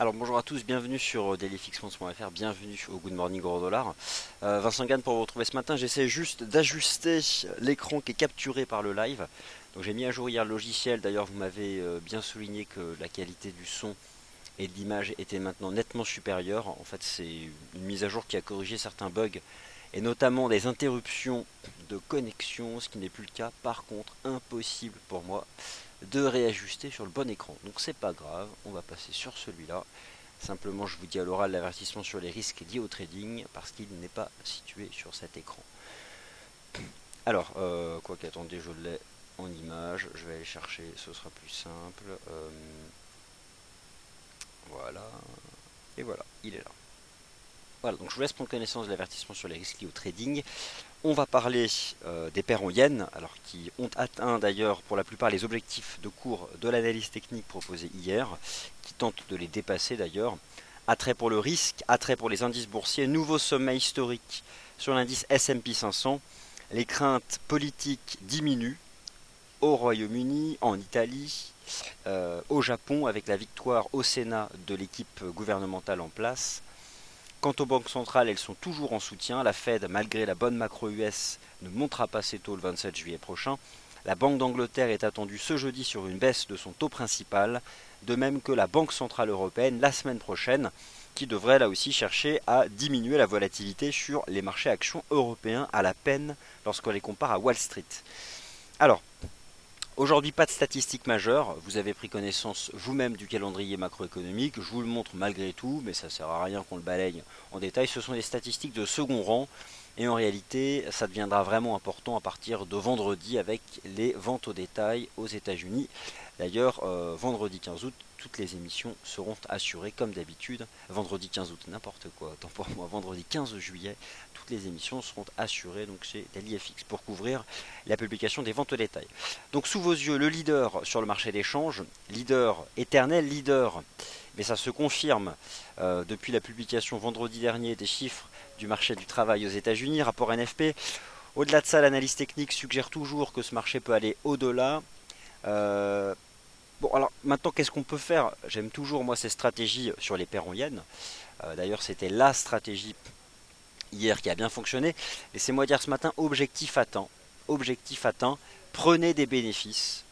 Alors bonjour à tous, bienvenue sur dailyfixfonds.fr, bienvenue au Good Morning Euro Dollar. Vincent Gann pour vous retrouver ce matin, j'essaie juste d'ajuster l'écran qui est capturé par le live. Donc j'ai mis à jour hier le logiciel, d'ailleurs vous m'avez bien souligné que la qualité du son et de l'image était maintenant nettement supérieure. En fait c'est une mise à jour qui a corrigé certains bugs et notamment des interruptions de connexion, ce qui n'est plus le cas. Par contre, impossible pour moi de réajuster sur le bon écran. Donc c'est pas grave, on va passer sur celui-là. Simplement je vous dis à l'oral l'avertissement sur les risques liés au trading parce qu'il n'est pas situé sur cet écran. Alors, quoi qu'attendez, je l'ai en image, je vais aller chercher, ce sera plus simple. Voilà, et voilà, il est là. Voilà, donc je vous laisse prendre connaissance de l'avertissement sur les risques liés au trading. On va parler des paires en yens, alors qui ont atteint d'ailleurs pour la plupart les objectifs de cours de l'analyse technique proposée hier, qui tentent de les dépasser d'ailleurs. Attrait pour le risque, attrait pour les indices boursiers, nouveau sommet historique sur l'indice S&P 500. Les craintes politiques diminuent au Royaume-Uni, en Italie, au Japon avec la victoire au Sénat de l'équipe gouvernementale en place. Quant aux banques centrales, elles sont toujours en soutien. La Fed, malgré la bonne macro US, ne montera pas ses taux le 27 juillet prochain. La Banque d'Angleterre est attendue ce jeudi sur une baisse de son taux principal, de même que la Banque centrale européenne la semaine prochaine, qui devrait là aussi chercher à diminuer la volatilité sur les marchés actions européens à la peine lorsqu'on les compare à Wall Street. Alors, aujourd'hui, pas de statistiques majeures. Vous avez pris connaissance vous-même du calendrier macroéconomique. Je vous le montre malgré tout, mais ça ne sert à rien qu'on le balaye en détail. Ce sont des statistiques de second rang. Et en réalité, ça deviendra vraiment important à partir de vendredi avec les ventes au détail aux États-Unis. D'ailleurs, vendredi 15 août, toutes les émissions seront assurées comme d'habitude. Vendredi 15 août, n'importe quoi, autant pour moi. Vendredi 15 juillet, toutes les émissions seront assurées donc chez DailyFX pour couvrir la publication des ventes au détail. Donc sous vos yeux, le leader sur le marché d'échange, leader éternel, leader, mais ça se confirme depuis la publication vendredi dernier des chiffres du marché du travail aux États-Unis, rapport NFP. Au-delà de ça, l'analyse technique suggère toujours que ce marché peut aller au-delà. Bon, alors maintenant, qu'est-ce qu'on peut faire? J'aime toujours, moi, ces stratégies sur les paires en yens. D'ailleurs, c'était la stratégie hier qui a bien fonctionné. Laissez-moi dire ce matin, objectif atteint. Objectif atteint, prenez des bénéfices.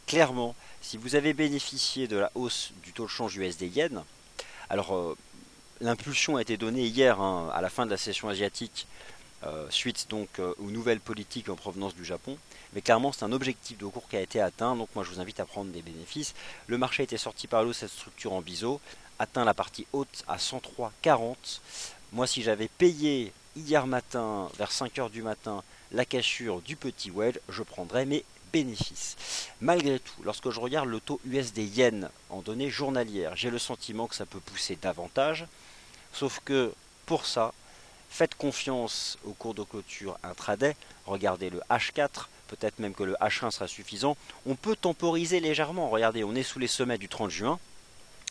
Clairement, si vous avez bénéficié de la hausse du taux de change USD-Yen, alors l'impulsion a été donnée hier à la fin de la session asiatique, suite donc aux nouvelles politiques en provenance du Japon. Mais clairement, c'est un objectif de cours qui a été atteint, donc moi je vous invite à prendre des bénéfices. Le marché a été sorti par le haut, cette structure en biseau, atteint la partie haute à 103,40. Moi, si j'avais payé hier matin, vers 5 heures du matin, la cassure du petit wedge, je prendrais mes bénéfices. Malgré tout, lorsque je regarde le taux USD-Yen en données journalières, j'ai le sentiment que ça peut pousser davantage. Sauf que pour ça, faites confiance au cours de clôture intraday. Regardez le H4, peut-être même que le H1 sera suffisant. On peut temporiser légèrement. Regardez, on est sous les sommets du 30 juin.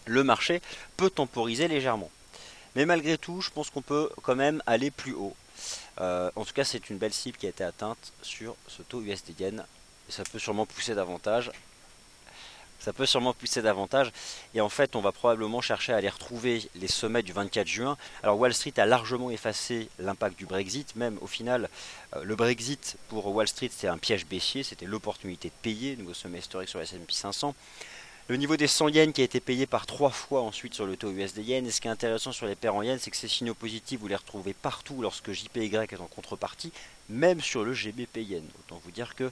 Le marché peut temporiser légèrement. Mais malgré tout, je pense qu'on peut quand même aller plus haut. En tout cas, c'est une belle cible qui a été atteinte sur ce taux USD-Yen. Ça peut sûrement pousser davantage. Et en fait on va probablement chercher à aller retrouver les sommets du 24 juin. Alors Wall Street a largement effacé l'impact du Brexit, même au final le Brexit pour Wall Street c'est un piège baissier, c'était l'opportunité de payer, nouveau sommet historique sur le S&P 500. Le niveau des 100 yens qui a été payé par 3 fois ensuite sur le taux USD-Yen. Et ce qui est intéressant sur les paires en yens, c'est que ces signaux positifs, vous les retrouvez partout lorsque JPY est en contrepartie, même sur le GBP Yen. Autant vous dire que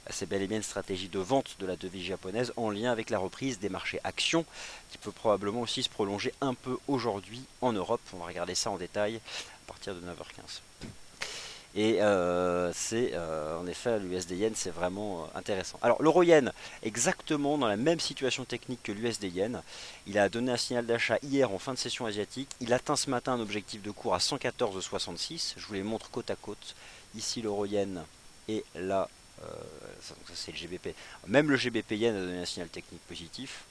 c'est bel et bien une stratégie de vente de la devise japonaise en lien avec la reprise des marchés actions, qui peut probablement aussi se prolonger un peu aujourd'hui en Europe. On va regarder ça en détail à partir de 9h15. Et c'est en effet l'USD-Yen, c'est vraiment intéressant. Alors l'euro-yen, exactement dans la même situation technique que l'USD-Yen. Il a donné un signal d'achat hier en fin de session asiatique. Il atteint ce matin un objectif de cours à 114,66. Je vous les montre côte à côte. Ici l'euro-yen et là, ça c'est le GBP. Même le GBP yen a donné un signal technique positif.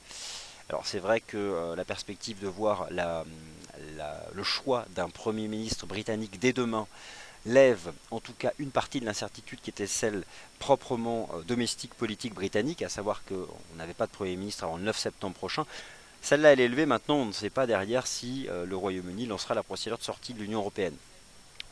Alors c'est vrai que la perspective de voir le choix d'un Premier ministre britannique dès demain lève en tout cas une partie de l'incertitude qui était celle proprement domestique politique britannique, à savoir qu'on n'avait pas de Premier ministre avant le 9 septembre prochain. Celle-là, elle est élevée. Maintenant, on ne sait pas derrière si le Royaume-Uni lancera la procédure de sortie de l'Union européenne.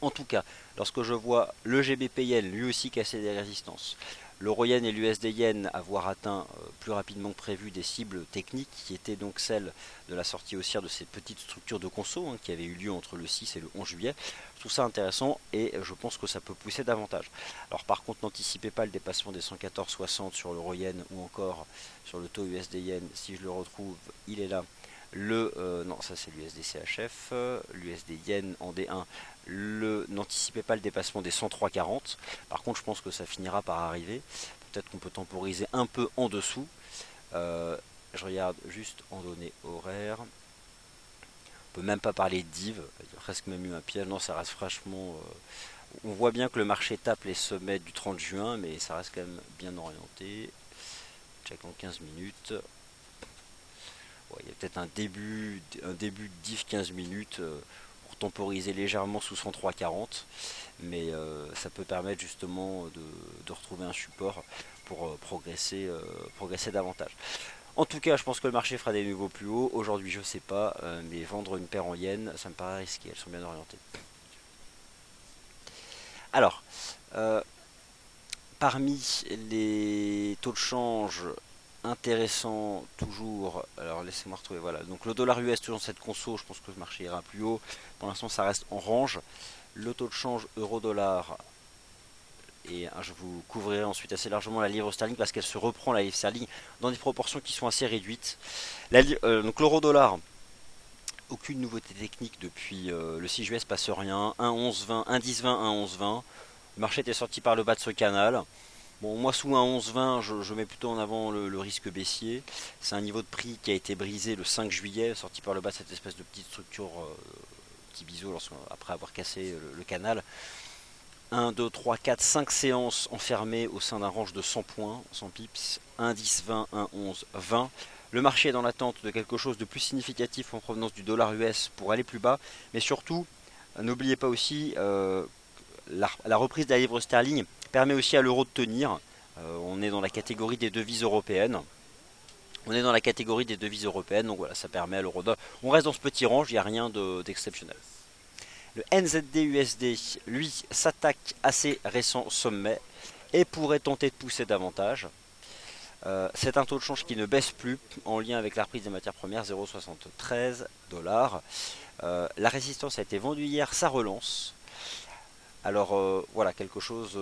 En tout cas, lorsque je vois le GBP Yen lui aussi casser des résistances, l'Euro Yen et l'USD Yen avoir atteint plus rapidement que prévu des cibles techniques qui étaient donc celles de la sortie haussière de ces petites structures de conso qui avaient eu lieu entre le 6 et le 11 juillet, je trouve ça intéressant et je pense que ça peut pousser davantage. Alors par contre, n'anticipez pas le dépassement des 114,60 sur l'Euro Yen ou encore sur le taux USD Yen. Si je le retrouve, il est là. Non, ça c'est l'USD CHF, l'USD Yen en D1. N'anticipez pas le dépassement des 103,40. Par contre, je pense que ça finira par arriver. Peut-être qu'on peut temporiser un peu en dessous. Je regarde juste en données horaires. On peut même pas parler de div. Il y a presque même eu un piège. Non, ça reste franchement. On voit bien que le marché tape les sommets du 30 juin, mais ça reste quand même bien orienté. Check en 15 minutes. Ouais, il y a peut-être un début de div 15 minutes pour temporiser légèrement sous 103,40, mais ça peut permettre justement de retrouver un support pour progresser davantage. En tout cas, je pense que le marché fera des niveaux plus hauts. Aujourd'hui, je sais pas, mais vendre une paire en yens, ça me paraît risqué. Elles sont bien orientées. Alors, euh, parmi les taux de change intéressants toujours, alors laissez-moi retrouver, voilà, donc le dollar US toujours dans cette conso, je pense que le marché ira plus haut, pour l'instant ça reste en range, le taux de change euro-dollar, et je vous couvrirai ensuite assez largement la livre sterling parce qu'elle se reprend la livre sterling dans des proportions qui sont assez réduites. Donc l'euro-dollar, aucune nouveauté technique depuis le 6 juillet, se passe rien, 1,1120, 1,1020, 1,1120, le marché était sorti par le bas de ce canal. Bon, moi sous un 11,20, je mets plutôt en avant le risque baissier. C'est un niveau de prix qui a été brisé le 5 juillet, sorti par le bas de cette espèce de petite structure, petit biseau après avoir cassé le canal. 1, 2, 3, 4, 5 séances enfermées au sein d'un range de 100 points, 100 pips, 1, 10, 20, 1, 11, 20. Le marché est dans l'attente de quelque chose de plus significatif en provenance du dollar US pour aller plus bas, mais surtout, n'oubliez pas aussi la reprise de la livre sterling permet aussi à l'euro de tenir. On est dans la catégorie des devises européennes. Donc voilà, ça permet à l'euro de... On reste dans ce petit range, il n'y a rien d'exceptionnel. Le NZD-USD, lui, s'attaque à ses récents sommets et pourrait tenter de pousser davantage. C'est un taux de change qui ne baisse plus en lien avec la reprise des matières premières, 0,73 $. La résistance a été vendue hier, ça relance. Alors voilà, quelque chose,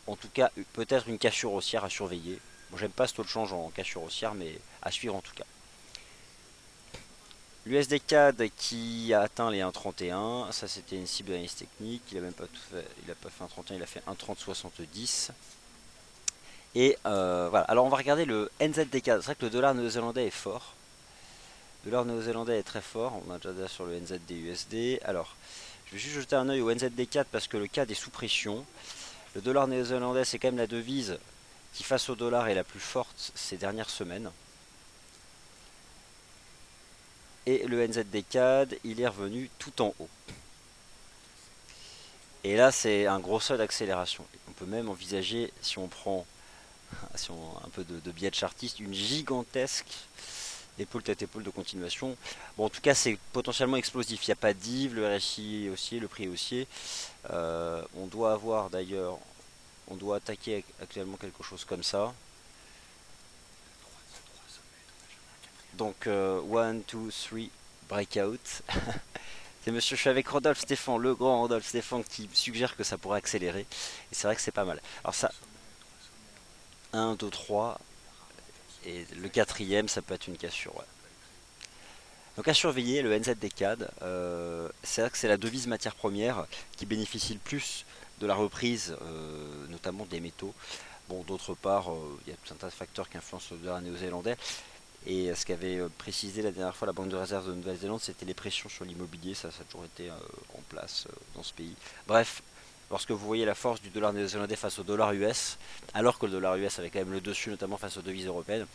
en tout cas peut-être une cassure haussière à surveiller. Bon, j'aime pas ce taux de change en cassure haussière, mais à suivre en tout cas. L'USD CAD qui a atteint les 1,31, ça c'était une cible d'analyse technique, il a même pas tout fait, il a pas fait 1,31, il a fait 1,3070. Et voilà, alors on va regarder le NZD-CAD, c'est vrai que le dollar néo-zélandais est fort. Le dollar néo-zélandais est très fort, on a déjà sur le NZD-USD. Alors, je vais juste jeter un œil au NZD-CAD parce que le CAD est sous pression. Le dollar néo-zélandais, c'est quand même la devise qui, face au dollar, est la plus forte ces dernières semaines. Et le NZD-CAD, il est revenu tout en haut. Et là, c'est un gros seuil d'accélération. On peut même envisager, si on prend un peu de biais de chartiste, une gigantesque épaule tête épaule de continuation. Bon, en tout cas, c'est potentiellement explosif. Il n'y a pas de div, le RSI est haussier, le prix est haussier. On doit avoir d'ailleurs, on doit attaquer actuellement quelque chose comme ça. Donc, 1, 2, 3, breakout. C'est monsieur, je suis avec Rodolphe Stéphane, le grand Rodolphe Stéphane, qui suggère que ça pourrait accélérer. Et c'est vrai que c'est pas mal. Alors ça, 1, 2, 3. Et le quatrième, ça peut être une cassure. Ouais. Donc à surveiller, le NZD-CAD, c'est vrai que c'est la devise matière première qui bénéficie le plus de la reprise, notamment des métaux. Bon, d'autre part, il y a tout un tas de facteurs qui influencent le dollar néo-zélandais. Et ce qu'avait précisé la dernière fois la Banque de réserve de Nouvelle-Zélande, c'était les pressions sur l'immobilier, ça a toujours été en place dans ce pays. Bref, lorsque vous voyez la force du dollar néo-zélandais face au dollar US, alors que le dollar US avait quand même le dessus, notamment face aux devises européennes,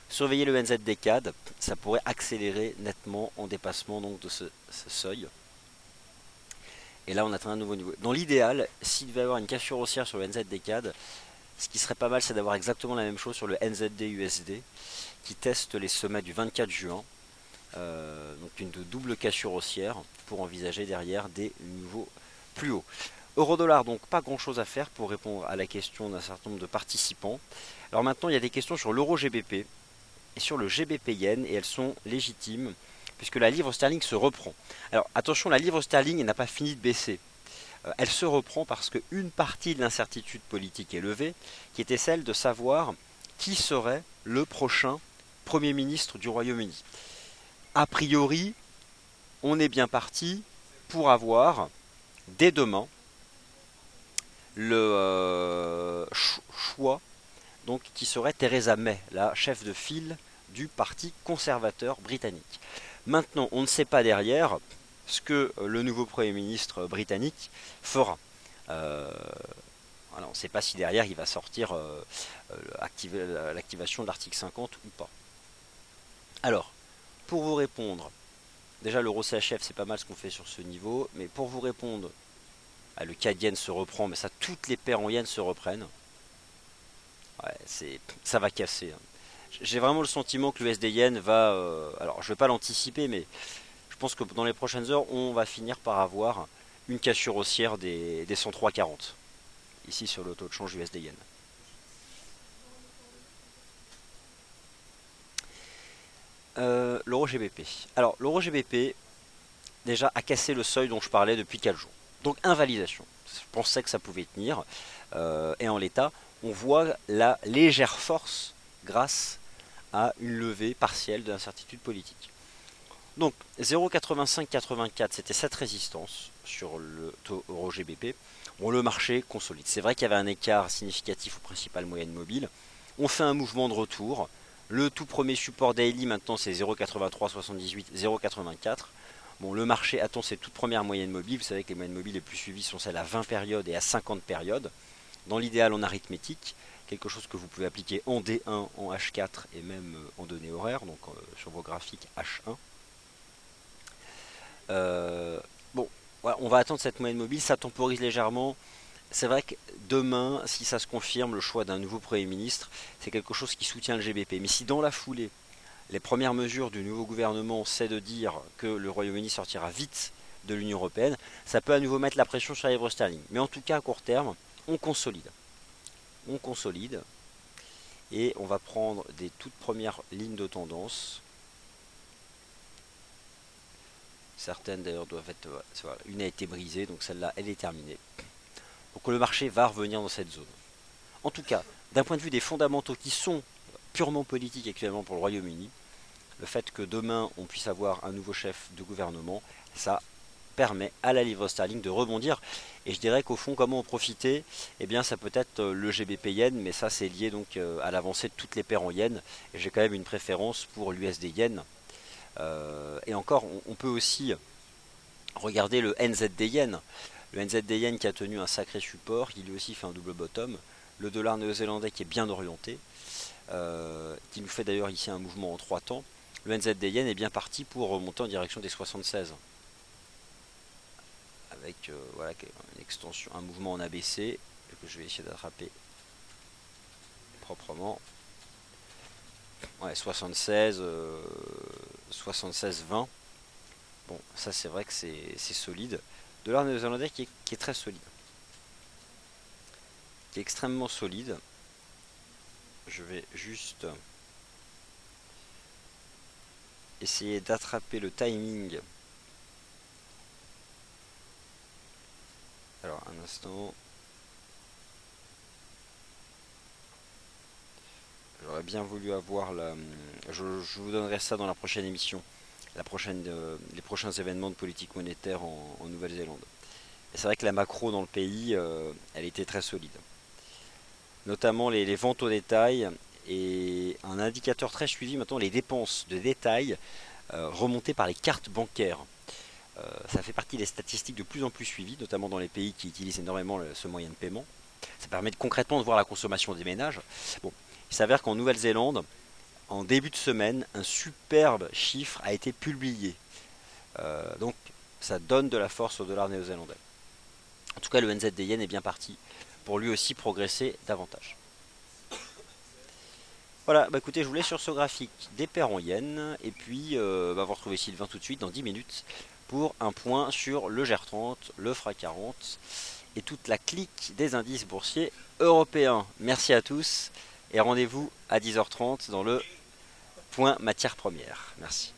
surveillez le NZD-CAD, ça pourrait accélérer nettement en dépassement donc, de ce seuil. Et là, on atteint un nouveau niveau. Dans l'idéal, s'il devait y avoir une cassure haussière sur le NZD-CAD, ce qui serait pas mal, c'est d'avoir exactement la même chose sur le NZD-USD, qui teste les sommets du 24 juin. donc une double cassure haussière pour envisager derrière des niveaux plus hauts. Euro-dollar, donc pas grand chose à faire pour répondre à la question d'un certain nombre de participants. Alors maintenant il y a des questions sur l'euro GBP et sur le GBP Yen et elles sont légitimes puisque la livre sterling se reprend. Alors attention, la livre sterling n'a pas fini de baisser. Elle se reprend parce qu'une partie de l'incertitude politique est levée, qui était celle de savoir qui serait le prochain Premier ministre du Royaume-Uni. A priori, on est bien parti pour avoir, dès demain, le choix donc, qui serait Theresa May, la chef de file du Parti conservateur britannique. Maintenant, on ne sait pas derrière ce que le nouveau Premier ministre britannique fera. Voilà, on ne sait pas si derrière il va sortir l'activation de l'article 50 ou pas. Alors, pour vous répondre, déjà l'euro CHF c'est pas mal ce qu'on fait sur ce niveau, mais pour vous répondre, le CAD yen se reprend, mais ça toutes les paires en yen se reprennent. Ouais, ça va casser. J'ai vraiment le sentiment que l'USD yen va... alors je ne vais pas l'anticiper, mais je pense que dans les prochaines heures, on va finir par avoir une cassure haussière des 103,40. Ici sur le taux de change USD yen. L'euro GBP. Alors l'euro GBP déjà a cassé le seuil dont je parlais depuis 4 jours. Donc invalidation. Je pensais que ça pouvait tenir. Et en l'état, on voit la légère force grâce à une levée partielle de l'incertitude politique. Donc 0,8584 c'était cette résistance sur le taux euro GBP. Bon, le marché consolide. C'est vrai qu'il y avait un écart significatif aux principales moyennes mobiles. On fait un mouvement de retour. Le tout premier support daily maintenant c'est 0,8378, 0,84. Bon, le marché attend ses toutes premières moyennes mobiles. Vous savez que les moyennes mobiles les plus suivies sont celles à 20 périodes et à 50 périodes. Dans l'idéal en arithmétique, quelque chose que vous pouvez appliquer en D1, en H4 et même en données horaires, donc sur vos graphiques H1. Bon, voilà, on va attendre cette moyenne mobile, ça temporise légèrement. C'est vrai que demain, si ça se confirme, le choix d'un nouveau Premier ministre, c'est quelque chose qui soutient le GBP. Mais si dans la foulée, les premières mesures du nouveau gouvernement, c'est de dire que le Royaume-Uni sortira vite de l'Union Européenne, ça peut à nouveau mettre la pression sur la livre sterling. Mais en tout cas, à court terme, on consolide. On consolide. Et on va prendre des toutes premières lignes de tendance. Certaines d'ailleurs doivent être... Voilà, une a été brisée, donc celle-là, elle est terminée. Donc le marché va revenir dans cette zone. En tout cas, d'un point de vue des fondamentaux qui sont purement politiques actuellement pour le Royaume-Uni, le fait que demain on puisse avoir un nouveau chef de gouvernement, ça permet à la livre sterling de rebondir. Et je dirais qu'au fond, comment en profiter? Eh bien, ça peut être le GBP yen, mais ça c'est lié donc à l'avancée de toutes les paires en yen. Et j'ai quand même une préférence pour l'USD yen. Et encore, on peut aussi regarder le NZD yen. Le NZD yen qui a tenu un sacré support, il lui aussi fait un double bottom. Le dollar néo-zélandais qui est bien orienté, qui nous fait d'ailleurs ici un mouvement en 3 temps. Le NZD yen est bien parti pour remonter en direction des 76. Avec voilà, une extension, un mouvement en ABC que je vais essayer d'attraper proprement. Ouais, 76, 76, 20. Bon, ça c'est vrai que c'est solide. Dollar néo-zélandais qui est très solide. Qui est extrêmement solide. Je vais juste essayer d'attraper le timing. Alors, un instant. J'aurais bien voulu avoir la... Je vous donnerai ça dans la prochaine émission. Les prochains événements de politique monétaire en Nouvelle-Zélande. Et c'est vrai que la macro dans le pays, elle était très solide. Notamment les ventes au détail et un indicateur très suivi maintenant, les dépenses de détail remontées par les cartes bancaires. Ça fait partie des statistiques de plus en plus suivies, notamment dans les pays qui utilisent énormément ce moyen de paiement. Ça permet concrètement de voir la consommation des ménages. Bon, il s'avère qu'en Nouvelle-Zélande, en début de semaine, un superbe chiffre a été publié. Donc ça donne de la force au dollar néo-zélandais. En tout cas, le NZD yen est bien parti pour lui aussi progresser davantage. Voilà, bah écoutez, je vous laisse sur ce graphique des paires en yens. Et puis, vous retrouvez Sylvain tout de suite dans 10 minutes pour un point sur le GER30, le FRA 40 et toute la clique des indices boursiers européens. Merci à tous et rendez-vous à 10h30 dans le point matière première. Merci.